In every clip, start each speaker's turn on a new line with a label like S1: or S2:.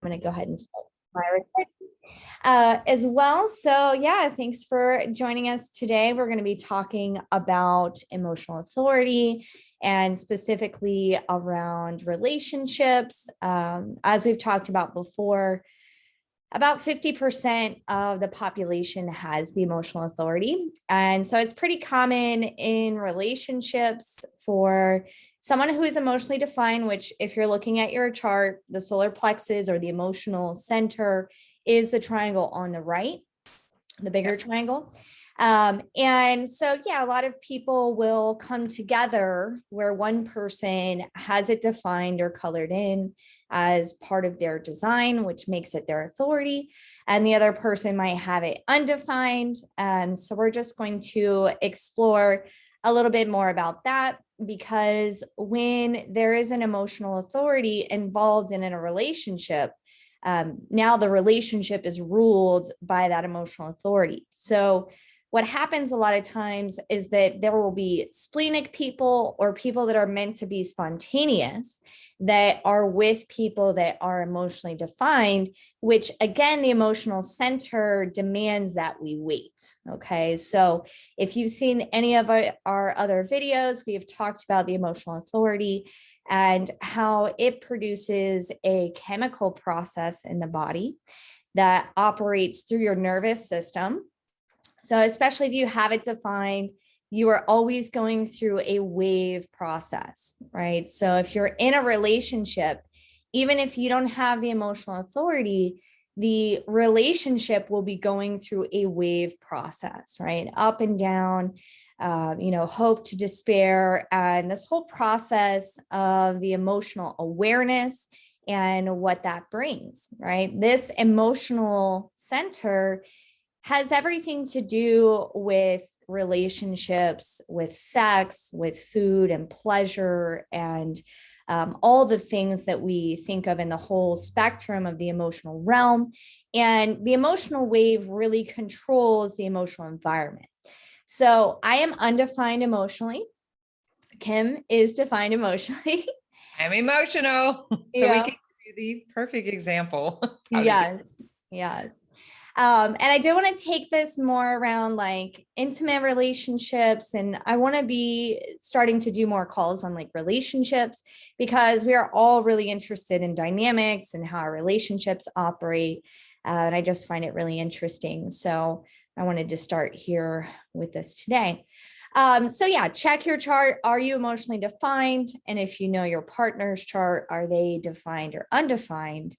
S1: going to go ahead and start my recording as well. So yeah, thanks for joining us today. We're going to be talking about emotional authority and specifically around relationships. As we've talked about before, about 50% of the population has the emotional authority. And so it's pretty common in relationships for someone who is emotionally defined, which if you're looking at your chart, the solar plexus or the emotional center is the triangle on the right, the bigger triangle. And so, yeah, a lot of people will come together where one person has it defined or colored in as part of their design, which makes it their authority, and the other person might have it undefined. So we're just going to explore a little bit more about that, because when there is an emotional authority involved in a relationship, now the relationship is ruled by that emotional authority. So what happens a lot of times is that there will be splenic people or people that are meant to be spontaneous that are with people that are emotionally defined, which again, the emotional center demands that we wait. Okay. So if you've seen any of our other videos, we have talked about the emotional authority and how it produces a chemical process in the body that operates through your nervous system. So especially if you have it defined, you are always going through a wave process, right? So if you're in a relationship, even if you don't have the emotional authority, the relationship will be going through a wave process, right? Up and down, hope to despair, and this whole process of the emotional awareness and what that brings, right? This emotional center has everything to do with relationships, with sex, with food and pleasure, and all the things that we think of in the whole spectrum of the emotional realm. And the emotional wave really controls the emotional environment. So I am undefined emotionally. Kim is defined emotionally.
S2: I'm emotional. So
S1: yeah.
S2: we can do the perfect example.
S1: Yes. Yes. And I did want to take this more around like intimate relationships. And I want to be starting to do more calls on like relationships, because we are all really interested in dynamics and how our relationships operate. And I just find it really interesting. So I wanted to start here with this today. So yeah, check your chart. Are you emotionally defined? And if you know your partner's chart, are they defined or undefined?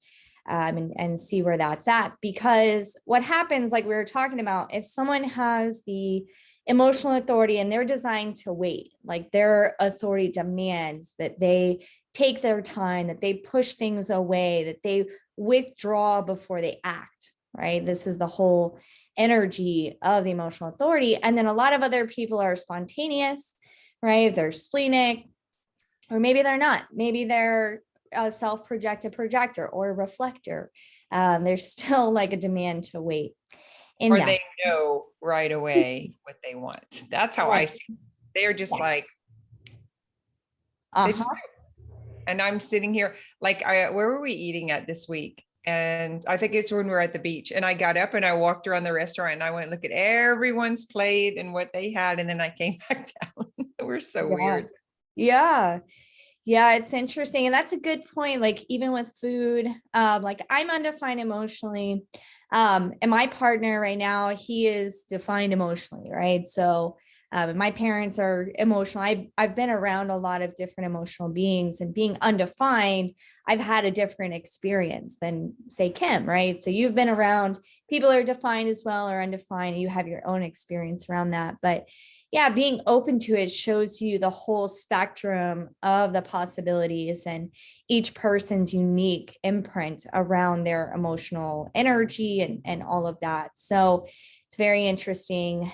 S1: And see where that's at. Because what happens, like we were talking about, if someone has the emotional authority and they're designed to wait, like their authority demands that they take their time, that they push things away, that they withdraw before they act, right? This is the whole energy of the emotional authority. And then a lot of other people are spontaneous, right? They're splenic, or maybe they're not. Maybe they're a self-projected projector or a reflector. There's still like a demand to wait in
S2: or
S1: that.
S2: they know right away what they want. That's how I see it. They're just like, they just, and I'm sitting here like, where were we eating at this week? And I think it's when we were at the beach, and I got up and I walked around the restaurant and I went look at everyone's plate and what they had. And then I came back down. We're so weird.
S1: Yeah. Yeah, it's interesting. And that's a good point. Like even with food, like I'm undefined emotionally. And my partner right now, he is defined emotionally, right? So my parents are emotional. I've been around a lot of different emotional beings, and being undefined, I've had a different experience than say Kim, right? So you've been around people who are defined as well or undefined. You have your own experience around that. But yeah, being open to it shows you the whole spectrum of the possibilities and each person's unique imprint around their emotional energy and all of that. So it's a very interesting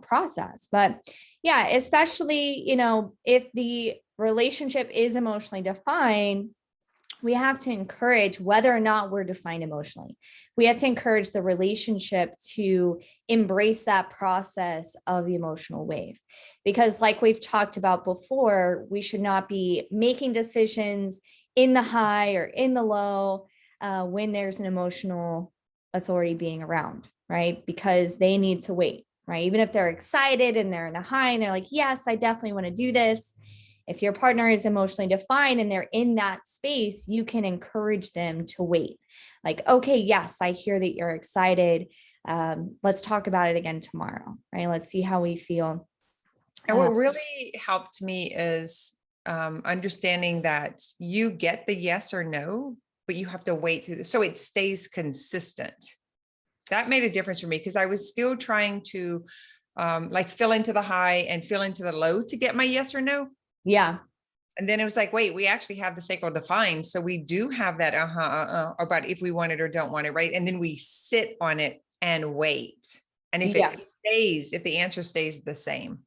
S1: process. But yeah, especially, if the relationship is emotionally defined, we have to encourage, whether or not we're defined emotionally, we have to encourage the relationship to embrace that process of the emotional wave. Because like we've talked about before, we should not be making decisions in the high or in the low. when there's an emotional authority being around, right? Because they need to wait, right? Even if they're excited and they're in the high and they're like, yes, I definitely want to do this. If your partner is emotionally defined and they're in that space, you can encourage them to wait. Like, okay, yes, I hear that you're excited. Let's talk about it again tomorrow, right? Let's see how we feel.
S2: And what really helped me is understanding that you get the yes or no, but you have to wait through this so it stays consistent. That made a difference for me because I was still trying to like fill into the high and fill into the low to get my yes or no.
S1: Yeah.
S2: And then it was like, wait, we actually have the sacral defined. So we do have that about if we want it or don't want it, right? And then we sit on it and wait. And if it stays, if the answer stays the same.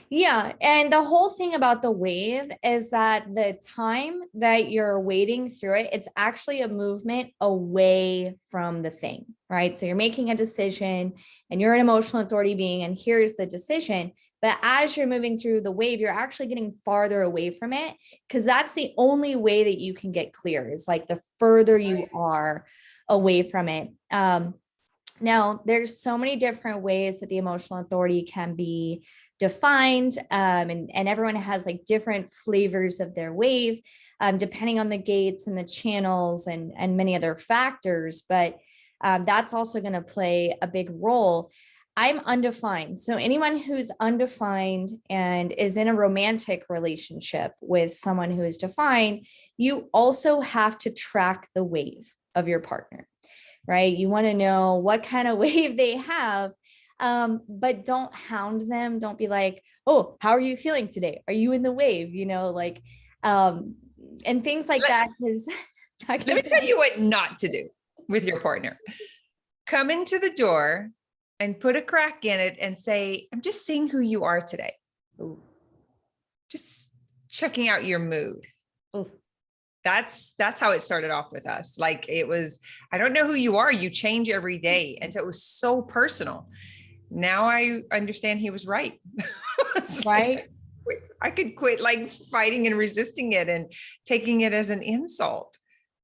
S1: Yeah. And the whole thing about the wave is that the time that you're waiting through it, it's actually a movement away from the thing, right? So you're making a decision and you're an emotional authority being, and here's the decision. But as you're moving through the wave, you're actually getting farther away from it because that's the only way that you can get clear is like the further you are away from it. Now, there's so many different ways that the emotional authority can be defined, and everyone has like different flavors of their wave, depending on the gates and the channels and many other factors. But that's also going to play a big role. I'm undefined. So anyone who's undefined and is in a romantic relationship with someone who is defined, you also have to track the wave of your partner, right? You want to know what kind of wave they have, but don't hound them. Don't be like, oh, how are you feeling today? Are you in the wave? And things like that. Because
S2: let me tell you what not to do with your partner. Come into the door and put a crack in it and say, I'm just seeing who you are today. Ooh. Just checking out your mood. Ooh. That's how it started off with us. Like it was, I don't know who you are. You change every day. And so it was so personal. Now I understand he was right.
S1: Right.
S2: I could quit like fighting and resisting it and taking it as an insult.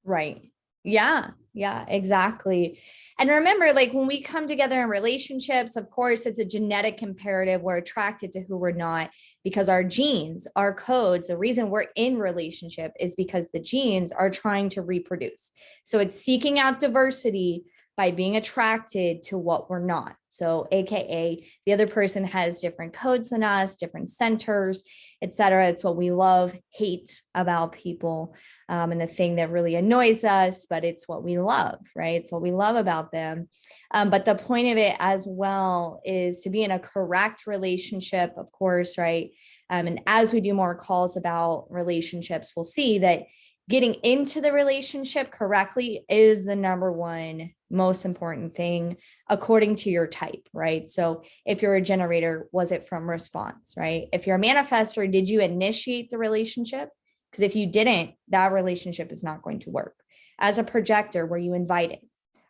S1: Right. Yeah. Yeah, exactly. And remember, like when we come together in relationships, of course, it's a genetic imperative. We're attracted to who we're not because our genes, our codes, the reason we're in relationship is because the genes are trying to reproduce. So it's seeking out diversity by being attracted to what we're not. So AKA the other person has different codes than us, different centers, etc. It's what we love, hate about people. And the thing that really annoys us, but it's what we love, right? It's what we love about them. But the point of it as well is to be in a correct relationship, of course, right? And as we do more calls about relationships, we'll see that getting into the relationship correctly is the number one most important thing according to your type, right? So if you're a generator, was it from response, right? If you're a manifestor, did you initiate the relationship? Because if you didn't, that relationship is not going to work. As a projector, were you invited,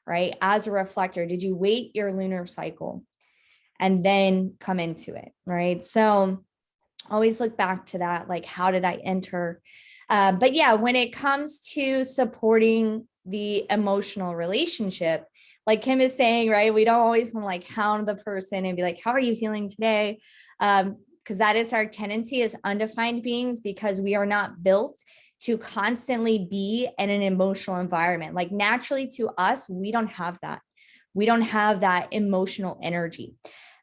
S1: right? As a reflector, did you wait your lunar cycle and then come into it, right? So always look back to that, like, how did I enter? But yeah, when it comes to supporting the emotional relationship, like Kim is saying, right, we don't always want to like hound the person and be like, how are you feeling today? Because that is our tendency as undefined beings, because we are not built to constantly be in an emotional environment. Like naturally to us, we don't have that. We don't have that emotional energy.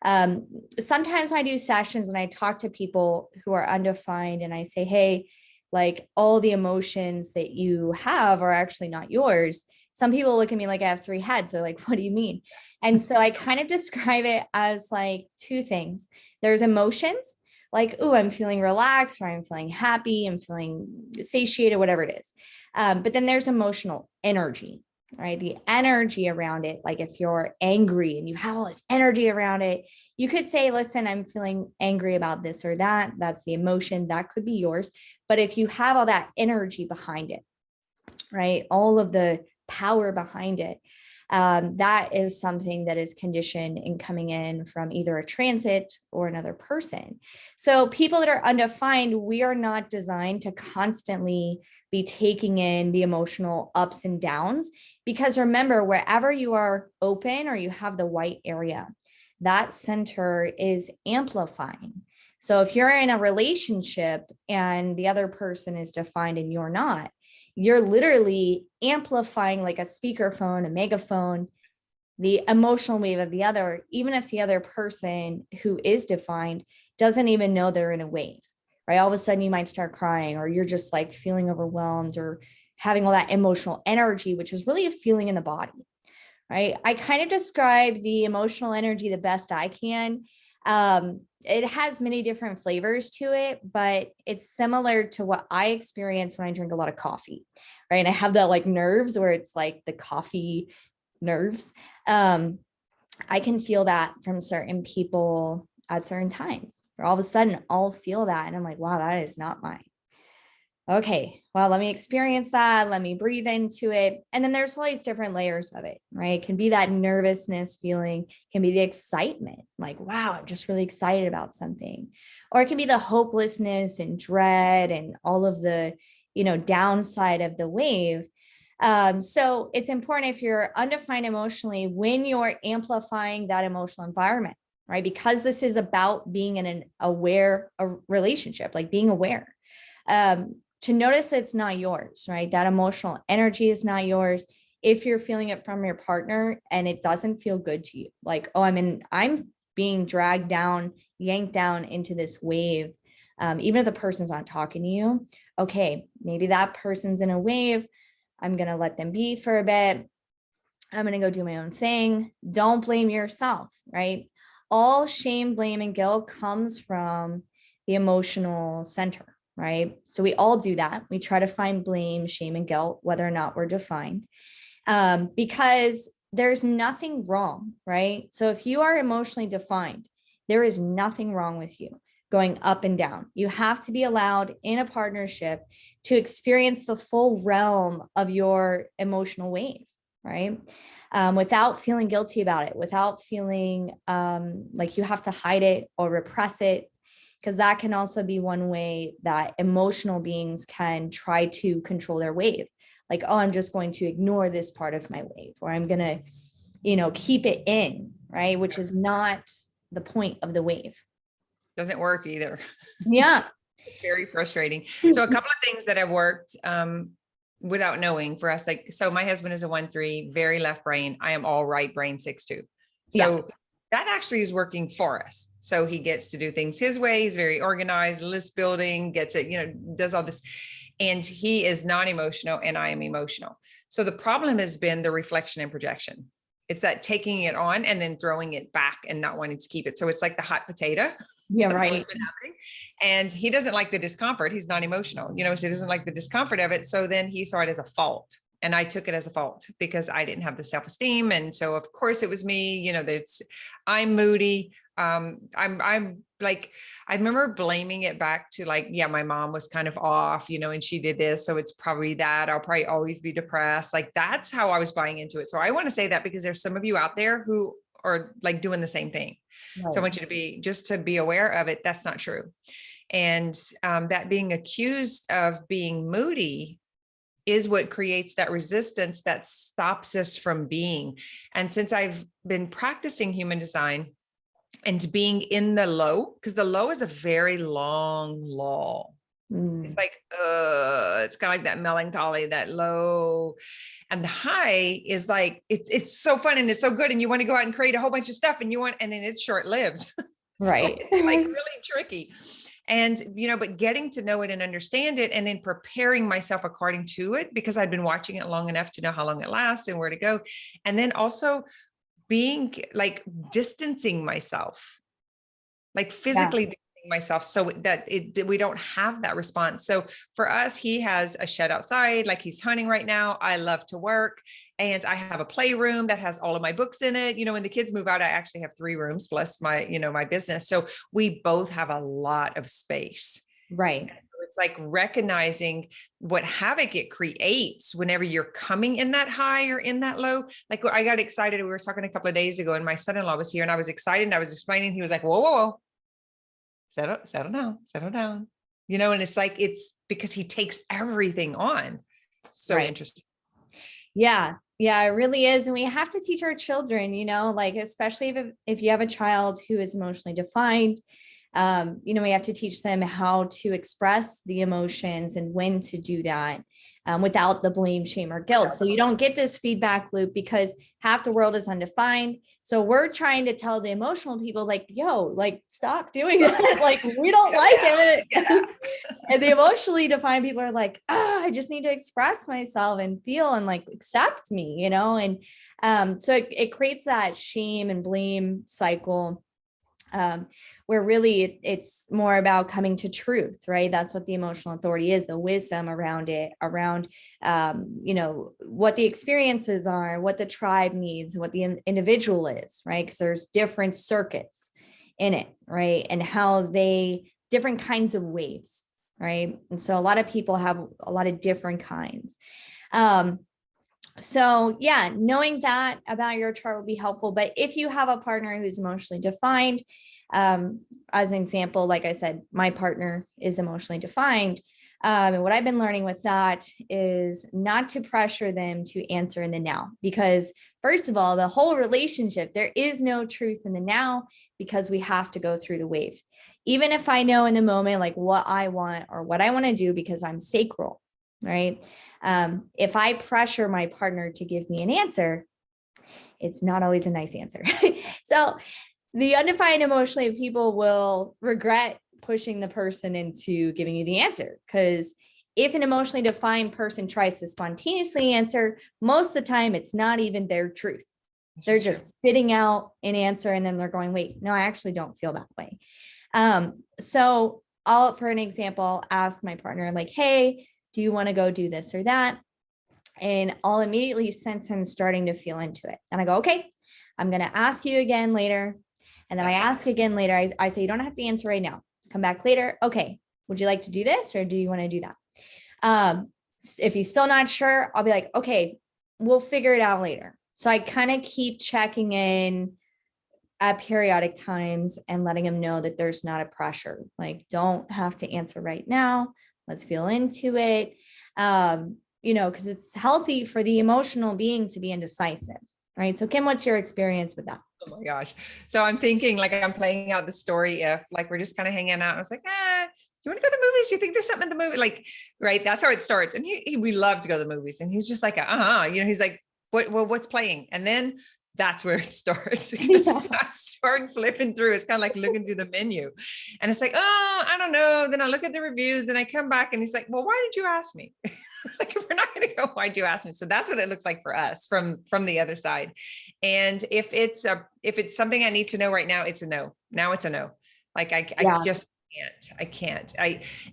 S1: Sometimes when I do sessions and I talk to people who are undefined and I say, hey, like all the emotions that you have are actually not yours. Some people look at me like I have three heads. They're like, what do you mean? And so I kind of describe it as like two things. There's emotions like, oh, I'm feeling relaxed, or I'm feeling happy, I'm feeling satiated, whatever it is. But then there's emotional energy, right? The energy around it. Like if you're angry and you have all this energy around it, you could say, listen, I'm feeling angry about this or that. That's the emotion that could be yours. But if you have all that energy behind it, right? All of the power behind it, that is something that is conditioned and coming in from either a transit or another person. So people that are undefined, we are not designed to constantly be taking in the emotional ups and downs. Because remember, wherever you are open or you have the white area, that center is amplifying. So if you're in a relationship and the other person is defined and you're not, you're literally amplifying like a speakerphone, a megaphone, the emotional wave of the other, even if the other person who is defined doesn't even know they're in a wave, right? All of a sudden you might start crying, or you're just like feeling overwhelmed or having all that emotional energy, which is really a feeling in the body, right? I kind of describe the emotional energy the best I can. It has many different flavors to it, but it's similar to what I experience when I drink a lot of coffee, right? And I have that like nerves where it's like the coffee nerves. I can feel that from certain people at certain times, where all of a sudden I'll feel that and I'm like, wow, that is not mine. Okay, well, let me experience that. Let me breathe into it. And then there's always different layers of it, right? It can be that nervousness feeling, can be the excitement, like, wow, I'm just really excited about something. Or it can be the hopelessness and dread and all of the, downside of the wave. So it's important, if you're undefined emotionally, when you're amplifying that emotional environment, right? Because this is about being in an aware relationship, like being aware. To notice that it's not yours, right? That emotional energy is not yours. If you're feeling it from your partner and it doesn't feel good to you, like, oh, I'm being dragged down, yanked down into this wave. Even if the person's not talking to you, okay, maybe that person's in a wave. I'm going to let them be for a bit. I'm going to go do my own thing. Don't blame yourself, right? All shame, blame, and guilt comes from the emotional center, right? So we all do that. We try to find blame, shame, and guilt, whether or not we're defined, because there's nothing wrong, right? So if you are emotionally defined, there is nothing wrong with you going up and down. You have to be allowed in a partnership to experience the full realm of your emotional wave, right? Without feeling guilty about it, without feeling like you have to hide it or repress it, because that can also be one way that emotional beings can try to control their wave. Like, oh, I'm just going to ignore this part of my wave, or I'm going to, keep it in, right? Which is not the point of the wave.
S2: Doesn't work either.
S1: Yeah.
S2: It's very frustrating. So a couple of things that have worked without knowing for us, like, so my husband is a 1-3, very left brain. I am all right brain 6-2. So that actually is working for us. So he gets to do things his way. He's very organized, list building, gets it, does all this. And he is non-emotional and I am emotional. So the problem has been the reflection and projection. It's that taking it on and then throwing it back and not wanting to keep it. So it's like the hot potato.
S1: Yeah,
S2: That's
S1: right.
S2: what's been happening. And he doesn't like the discomfort. He's not emotional, so he doesn't like the discomfort of it. So then he saw it as a fault. And I took it as a fault because I didn't have the self-esteem. And so of course it was me, I'm moody. I'm like, I remember blaming it back to like, yeah, my mom was kind of off, and she did this. So it's probably that. I'll probably always be depressed. Like, that's how I was buying into it. So I want to say that because there's some of you out there who are like doing the same thing. Right. So I want you to be aware of it. That's not true. And that being accused of being moody is what creates that resistance that stops us from being. And since I've been practicing human design and being in the low, because the low is a very long lull. It's like, it's kind of like that melancholy, that low. And the high is like, it's so fun and it's so good. And you want to go out and create a whole bunch of stuff and then it's short-lived.
S1: Right.
S2: It's like really tricky. And, but getting to know it and understand it, and then preparing myself according to it, because I'd been watching it long enough to know how long it lasts and where to go. And then also being like distancing myself, like physically distancing myself, so that we don't have that response. So for us, he has a shed outside, like he's hunting right now. I love to work, and I have a playroom that has all of my books in it. When the kids move out, I actually have 3 rooms plus my, my business. So we both have a lot of space.
S1: Right.
S2: It's like recognizing what havoc it creates whenever you're coming in that high or in that low. Like, I got excited. We were talking a couple of days ago and my son-in-law was here and I was excited and I was explaining. He was like, whoa, whoa, whoa. Settle down. and it's like, it's because he takes everything on. So
S1: Right.
S2: interesting.
S1: Yeah. Yeah, it really is. And we have to teach our children, like, especially if you have a child who is emotionally defined, we have to teach them how to express the emotions and when to do that, without the blame, shame, or guilt. So you don't get this feedback loop because half the world is undefined. So we're trying to tell the emotional people, like, yo, like, stop doing that. Like, we don't like it. And the emotionally defined people are like, I just need to express myself and feel and like accept me, so it creates that shame and blame cycle, where really it's more about coming to truth, right? That's what the emotional authority is, the wisdom around it, around, what the experiences are, what the tribe needs, what the individual is, right? Because there's different circuits in it, right? And how different kinds of waves, right? And so a lot of people have a lot of different kinds. So yeah, knowing that about your chart will be helpful. But if you have a partner who's emotionally defined, as an example, like I said, my partner is emotionally defined. And what I've been learning with that is not to pressure them to answer in the now, because first of all, the whole relationship, there is no truth in the now because we have to go through the wave. Even if I know in the moment, like what I want or what I want to do, because I'm sacral, right? If I pressure my partner to give me an answer, it's not always a nice answer. So the undefined emotionally people will regret pushing the person into giving you the answer, because if an emotionally defined person tries to spontaneously answer, most of the time it's not even their truth. They're just spitting out an answer and then they're going, wait, no, I actually don't feel that way. So I'll, for an example, ask my partner, like, hey, do you want to go do this or that? And I'll immediately sense him starting to feel into it. And I go, okay, I'm going to ask you again later. And then I ask again later. I say, you don't have to answer right now. Come back later. Okay. Would you like to do this or do you want to do that? If he's still not sure, I'll be like, okay, we'll figure it out later. So I kind of keep checking in at periodic times and letting him know that there's not a pressure. Like, don't have to answer right now. Let's feel into it. Because it's healthy for the emotional being to be indecisive, right? So Kim, what's your experience with that?
S2: Oh my gosh. So I'm thinking, like, I'm playing out the story if, like, we're just kind of hanging out. I was like, you want to go to the movies? Do you think there's something in the movie? Like, right. That's how it starts. And we love to go to the movies. And he's just like, he's like, what's playing? And then that's where it starts. Because when I start flipping through, it's kind of like looking through the menu and it's like, oh, I don't know. Then I look at the reviews and I come back and he's like, well, why did you ask me? Like, if we're not going to go, why'd you ask me? So that's what it looks like for us from the other side. And if it's something I need to know right now, it's a no. Now it's a no. Like I just can't.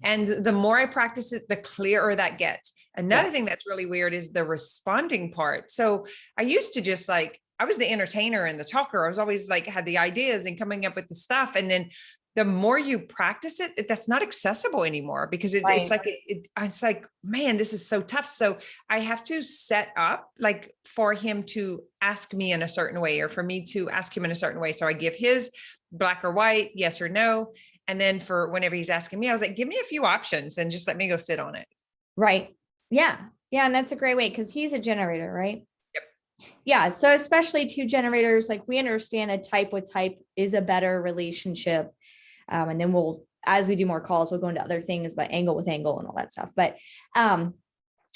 S2: And the more I practice it, the clearer that gets. Another thing that's really weird is the responding part. So I used to just like, I was the entertainer and the talker. I was always like, had the ideas and coming up with the stuff. And then the more you practice it, that's not accessible anymore because it's like, man, this is so tough. So I have to set up like for him to ask me in a certain way, or for me to ask him in a certain way. So I give his black or white, yes or no. And then for whenever he's asking me, I was like, give me a few options and just let me go sit on it.
S1: Right. Yeah. Yeah. And that's a great way because he's a generator, right? Yeah. So especially two generators, like we understand that type with type is a better relationship. And then as we do more calls, we'll go into other things, but angle with angle and all that stuff. But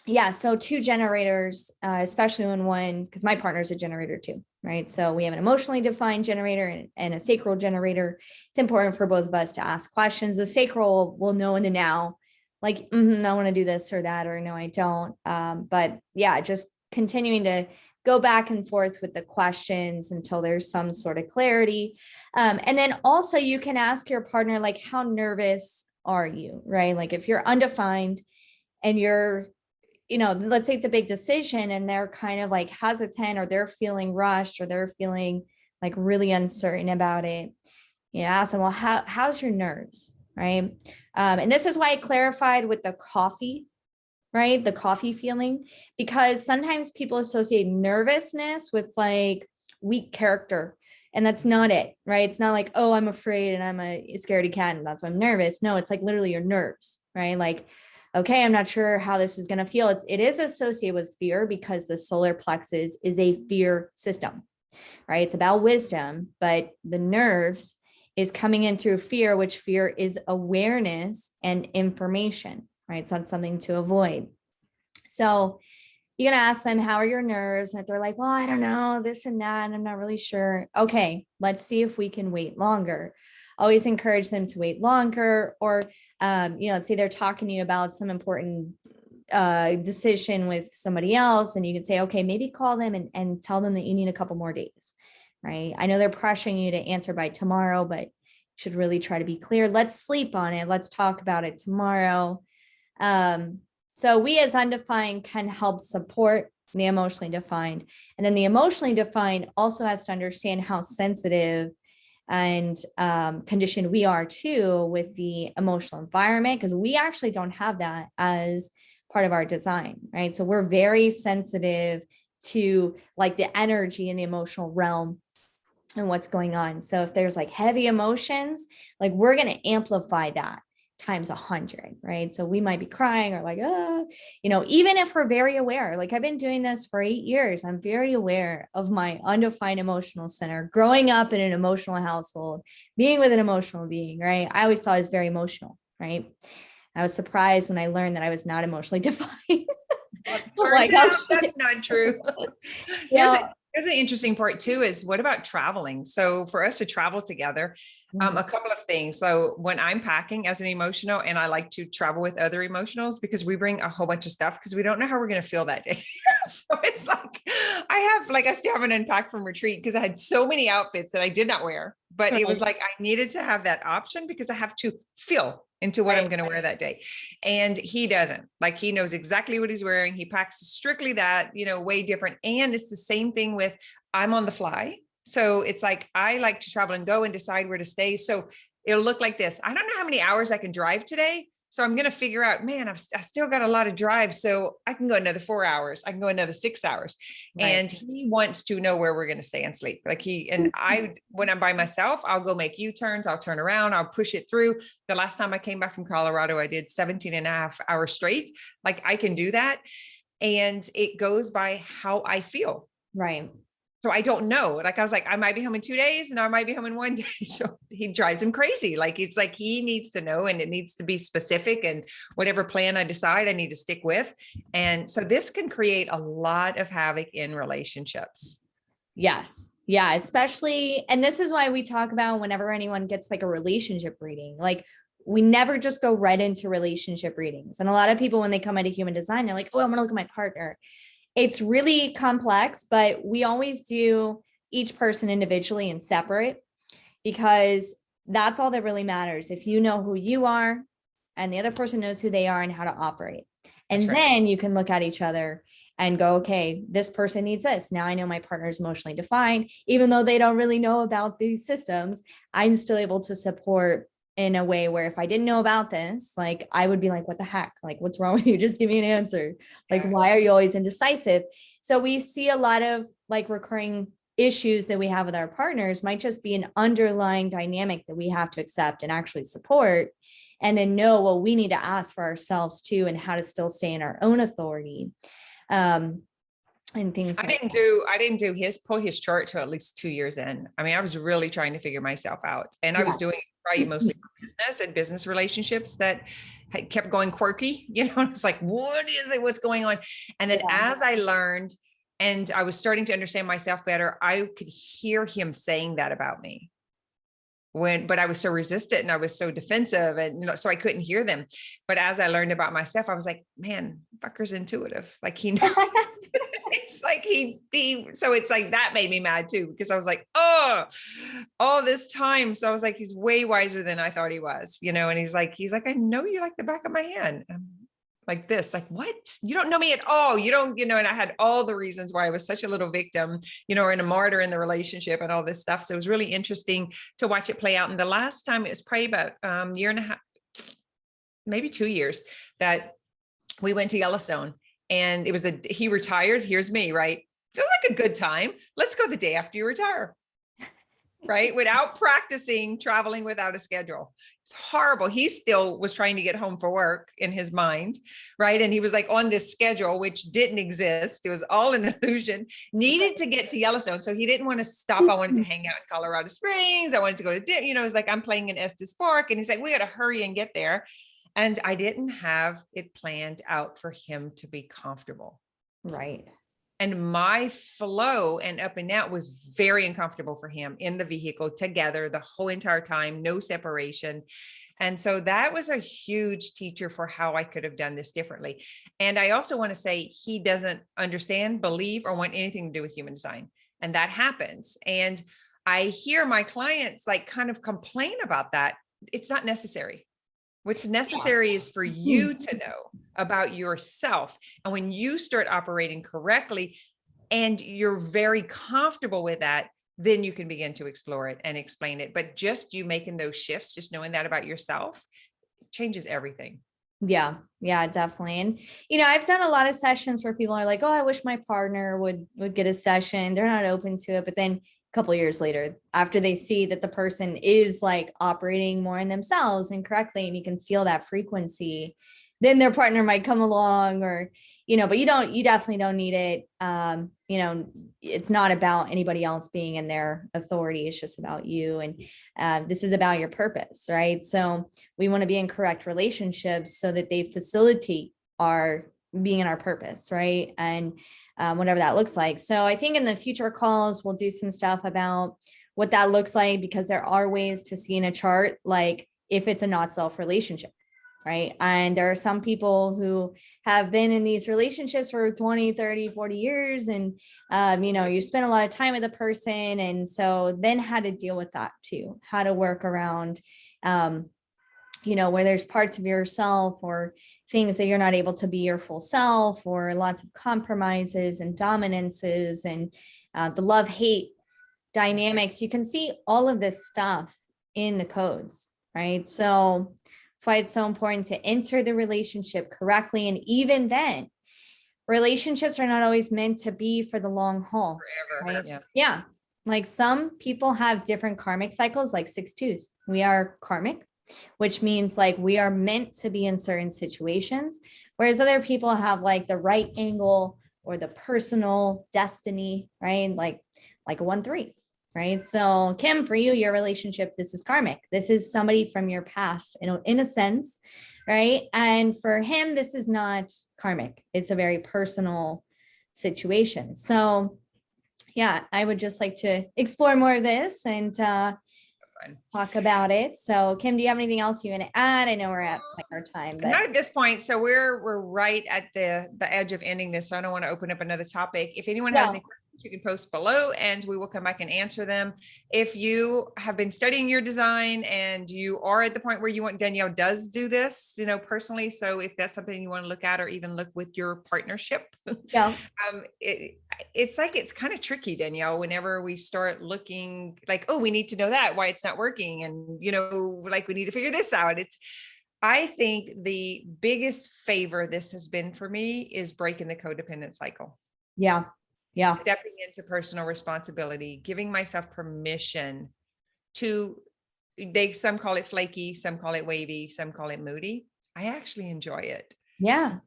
S1: yeah, so two generators, especially when one, because my partner's a generator too, right? So we have an emotionally defined generator and a sacral generator. It's important for both of us to ask questions. The sacral will know in the now, like, I want to do this or that, or no, I don't. But yeah, just continuing to go back and forth with the questions until there's some sort of clarity. And then also you can ask your partner, like, how nervous are you, right? Like if you're undefined and you're, let's say it's a big decision and they're kind of like hesitant or they're feeling rushed or they're feeling like really uncertain about it. Ask them, well, how's your nerves, right? And this is why I clarified with the coffee, right? The coffee feeling, because sometimes people associate nervousness with like weak character. And that's not it, right? It's not like, oh, I'm afraid and I'm a scaredy cat and that's why I'm nervous. No, it's like literally your nerves, right? Like, okay, I'm not sure how this is going to feel. It is associated with fear because the solar plexus is a fear system, right? It's about wisdom, but the nerves is coming in through fear, which fear is awareness and information, right? It's not something to avoid. So you're going to ask them, how are your nerves? And if they're like, well, I don't know, this and that, and I'm not really sure. Okay, let's see if we can wait longer. Always encourage them to wait longer. Or, let's say they're talking to you about some important decision with somebody else. And you can say, okay, maybe call them and tell them that you need a couple more days, right? I know they're pressuring you to answer by tomorrow, but you should really try to be clear. Let's sleep on it. Let's talk about it tomorrow. So we as undefined can help support the emotionally defined. And then the emotionally defined also has to understand how sensitive and conditioned we are too with the emotional environment, because we actually don't have that as part of our design, right? So we're very sensitive to like the energy in the emotional realm and what's going on. So if there's like heavy emotions, like we're going to amplify that times 100, right? So we might be crying or like, even if we're very aware, like I've been doing this for 8 years, I'm very aware of my undefined emotional center, growing up in an emotional household, being with an emotional being, right? I always thought I was very emotional, right? I was surprised when I learned that I was not emotionally defined.
S2: Turns out that's not true.
S1: Yeah.
S2: Here's an interesting part too, is what about traveling? So for us to travel together, a couple of things. So when I'm packing as an emotional, and I like to travel with other emotionals because we bring a whole bunch of stuff because we don't know how we're going to feel that day. So it's like, I still haven't unpacked from retreat because I had so many outfits that I did not wear, but it was like, I needed to have that option because I have to feel into what I'm going to wear that day. And he doesn't. Like, he knows exactly what he's wearing. He packs strictly that, way different. And it's the same thing with, I'm on the fly. So it's like, I like to travel and go and decide where to stay. So it'll look like this. I don't know how many hours I can drive today. So I'm going to figure out, man, I still got a lot of drive. So I can go another 4 hours. I can go another 6 hours. Right. And he wants to know where we're going to stay and sleep. When I'm by myself, I'll go make U-turns. I'll turn around. I'll push it through. The last time I came back from Colorado, I did 17 and a half hours straight. Like, I can do that. And it goes by how I feel.
S1: Right.
S2: So I don't know. Like, I was like, I might be home in 2 days and I might be home in 1 day. So he drives him crazy. Like, it's like, he needs to know, and it needs to be specific, and whatever plan I decide, I need to stick with. And so this can create a lot of havoc in relationships.
S1: Yes. Yeah. Especially, and this is why we talk about whenever anyone gets like a relationship reading, like we never just go right into relationship readings. And a lot of people, when they come into human design, they're like, oh, I'm going to look at my partner. It's really complex, but we always do each person individually and separate, because that's all that really matters. If you know who you are and the other person knows who they are and how to operate. And then you can look at each other and go, okay, this person needs this. Now I know my partner is emotionally defined. Even though they don't really know about these systems, I'm still able to support in a way where if I didn't know about this, like I would be like, what the heck? Like, what's wrong with you? Just give me an answer. Like, why are you always indecisive? So we see a lot of like recurring issues that we have with our partners might just be an underlying dynamic that we have to accept and actually support, and then know what we need to ask for ourselves too, and how to still stay in our own authority. And things
S2: I didn't do pull his chart till at least 2 years in. I mean, I was really trying to figure myself out, and I was doing it probably mostly for business and business relationships that kept going quirky, it's like, what is it? What's going on? And then as I learned and I was starting to understand myself better, I could hear him saying that about me. But I was so resistant and I was so defensive, and so I couldn't hear them. But as I learned about myself, I was like, man, Bucker's intuitive. Like, he knows. It's like so it's like, that made me mad too, because I was like, oh, all this time. So I was like, he's way wiser than I thought he was, and he's like, I know you like the back of my hand. Like this, like, what? You don't know me at all. You don't, and I had all the reasons why I was such a little victim, or in a martyr in the relationship and all this stuff. So it was really interesting to watch it play out. And the last time, it was probably about year and a half, maybe 2 years, that we went to Yellowstone, and it was he retired. Here's me, right? feels like a good time. Let's go the day after you retire. Right? Without practicing traveling without a schedule. It's horrible. He still was trying to get home for work in his mind. Right. And he was like on this schedule, which didn't exist. It was all an illusion, needed to get to Yellowstone. So he didn't want to stop. I wanted to hang out in Colorado Springs. I wanted to go to dinner. It was like, I'm playing in Estes Park. And he's like, we got to hurry and get there. And I didn't have it planned out for him to be comfortable.
S1: Right.
S2: And my flow and up and out was very uncomfortable for him in the vehicle together the whole entire time, no separation. And so that was a huge teacher for how I could have done this differently. And I also want to say he doesn't understand, believe, or want anything to do with human design. And that happens. And I hear my clients like kind of complain about that. It's not necessary. What's necessary is for you to know about yourself. And when you start operating correctly and you're very comfortable with that, then you can begin to explore it and explain it. But just you making those shifts, just knowing that about yourself, changes everything.
S1: Yeah, definitely. And, I've done a lot of sessions where people are like, oh, I wish my partner would get a session. They're not open to it. But then couple of years later, after they see that the person is like operating more in themselves and correctly, and you can feel that frequency, then their partner might come along or, but you definitely don't need it. It's not about anybody else being in their authority. It's just about you. And this is about your purpose, right? So we want to be in correct relationships so that they facilitate our being in our purpose, right? And whatever that looks like. So I think in the future calls, we'll do some stuff about what that looks like, because there are ways to see in a chart, like if it's a not self relationship, right? And there are some people who have been in these relationships for 20, 30, 40 years. And, you spend a lot of time with a person. And so then how to deal with that too, how to work around, where there's parts of yourself or things that you're not able to be your full self, or lots of compromises and dominances and the love-hate dynamics. You can see all of this stuff in the codes, right? So that's why it's so important to enter the relationship correctly. And even then, relationships are not always meant to be for the long haul.
S2: Forever.
S1: Right? Yeah. Like some people have different karmic cycles, like 6/2s. We are karmic, which means like we are meant to be in certain situations, whereas other people have like the right angle or the personal destiny, right? Like a 1/3, right? So Kim, for you, your relationship, this is karmic. This is somebody from your past, in a sense, right? And for him, this is not karmic. It's a very personal situation. So yeah, I would just like to explore more of this and talk about it. So Kim, do you have anything else you want to add? I know we're at like our time, but
S2: not at this point. So we're right at the edge of ending this. So I don't want to open up another topic. If anyone has any questions, you can post below and we will come back and answer them. If you have been studying your design and you are at the point where you want, Danielle does do this, personally. So if that's something you want to look at, or even look with your partnership, it's like, it's kind of tricky, Danielle, whenever we start looking like, oh, we need to know that, why it's not working. And, like we need to figure this out. I think the biggest favor this has been for me is breaking the codependent cycle.
S1: Yeah.
S2: Stepping into personal responsibility, giving myself permission to, some call it flaky, some call it wavy, some call it moody. I actually enjoy it.
S1: Yeah.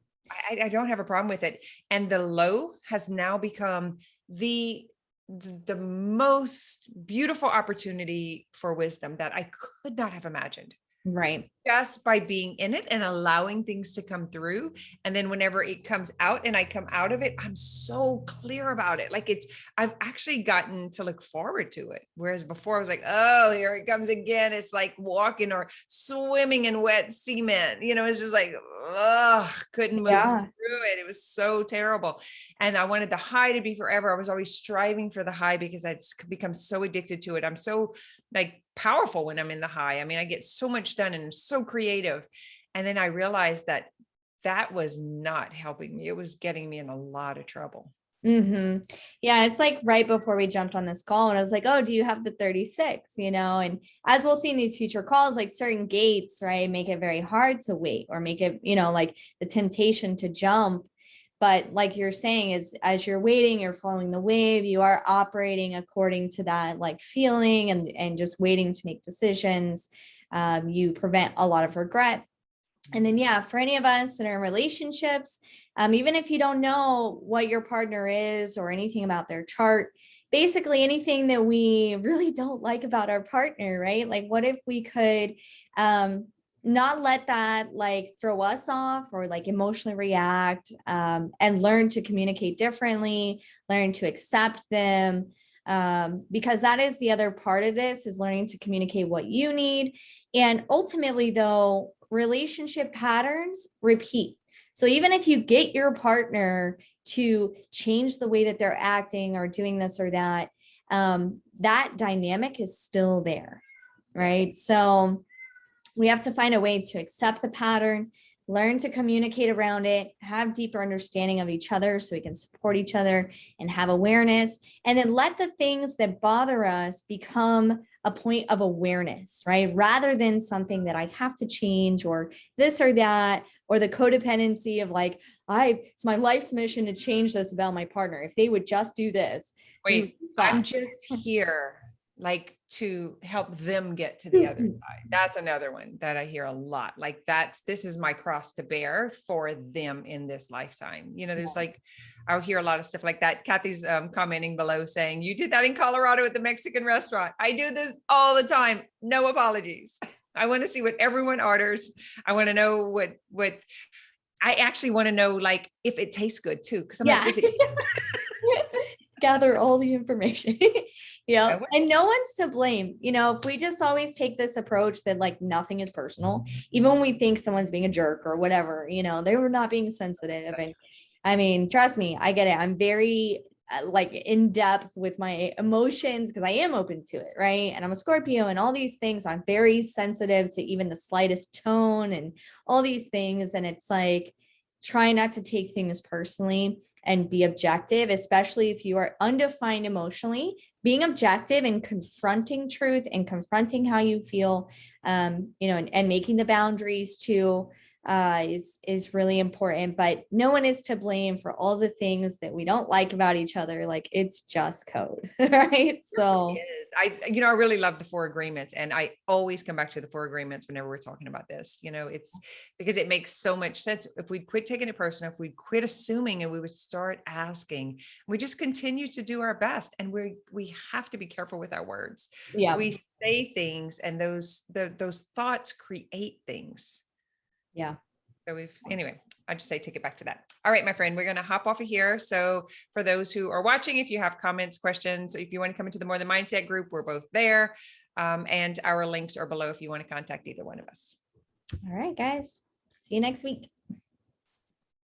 S2: I don't have a problem with it. And the low has now become the most beautiful opportunity for wisdom that I could not have imagined.
S1: Right.
S2: Just by being in it and allowing things to come through. And then whenever it comes out and I come out of it, I'm so clear about it. Like I've actually gotten to look forward to it. Whereas before I was like, oh, here it comes again. It's like walking or swimming in wet cement. It's just like, couldn't move through it. It was so terrible. And I wanted the high to be forever. I was always striving for the high because I'd become so addicted to it. I'm so like powerful when I'm in the high. I mean, I get so much done and so creative. And then I realized that was not helping me. It was getting me in a lot of trouble.
S1: Mm-hmm. Yeah. It's like right before we jumped on this call and I was like, oh, do you have the 36, and as we'll see in these future calls, like certain gates, right, make it very hard to wait or make it, like the temptation to jump. But like you're saying, is as you're waiting, you're following the wave, you are operating according to that like feeling and just waiting to make decisions. You prevent a lot of regret. And then, yeah, for any of us that are in relationships, even if you don't know what your partner is or anything about their chart, basically anything that we really don't like about our partner, right? Like, what if we could not let that like throw us off or like emotionally react, and learn to communicate differently, learn to accept them. Because that is the other part of this, is learning to communicate what you need. And ultimately, though, relationship patterns repeat. So even if you get your partner to change the way that they're acting or doing this or that, that dynamic is still there, right? So we have to find a way to accept the pattern, learn to communicate around it, have deeper understanding of each other so we can support each other and have awareness, and then let the things that bother us become a point of awareness, right? Rather than something that I have to change or this or that, or the codependency of like, it's my life's mission to change this about my partner. If they would just do this.
S2: Wait, I'm just here like to help them get to the other side. That's another one that I hear a lot. Like this is my cross to bear for them in this lifetime. You know, there's like, I'll hear a lot of stuff like that. Kathy's commenting below saying, you did that in Colorado at the Mexican restaurant. I do this all the time. No apologies. I want to see what everyone orders. I want to know what I actually want to know, like if it tastes good too. Cause I'm like,
S1: gather all the information. Yeah. And no one's to blame. You know, if we just always take this approach that like nothing is personal, even when we think someone's being a jerk or whatever, you know, they were not being sensitive. And I mean, trust me, I get it. I'm very like in depth with my emotions because I am open to it. Right. And I'm a Scorpio and all these things. I'm very sensitive to even the slightest tone and all these things. And it's like, try not to take things personally and be objective, especially if you are undefined emotionally. Being objective and confronting truth and confronting how you feel, you know, and making the boundaries too, is really important. But no one is to blame for all the things that we don't like about each other. Like it's just code, right? So
S2: I really love the 4 agreements, and I always come back to the 4 agreements whenever we're talking about this. You know, it's because it makes so much sense. If we quit taking it personal, if we quit assuming, and we would start asking, we just continue to do our best. And we have to be careful with our words.
S1: Yeah,
S2: we say things, and those thoughts create things.
S1: Yeah.
S2: So anyway, I just say, take it back to that. All right, my friend, we're going to hop off of here. So for those who are watching, if you have comments, questions, if you want to come into the More Than Mindset group, we're both there. And our links are below if you want to contact either one of us.
S1: All right, guys. See you next week.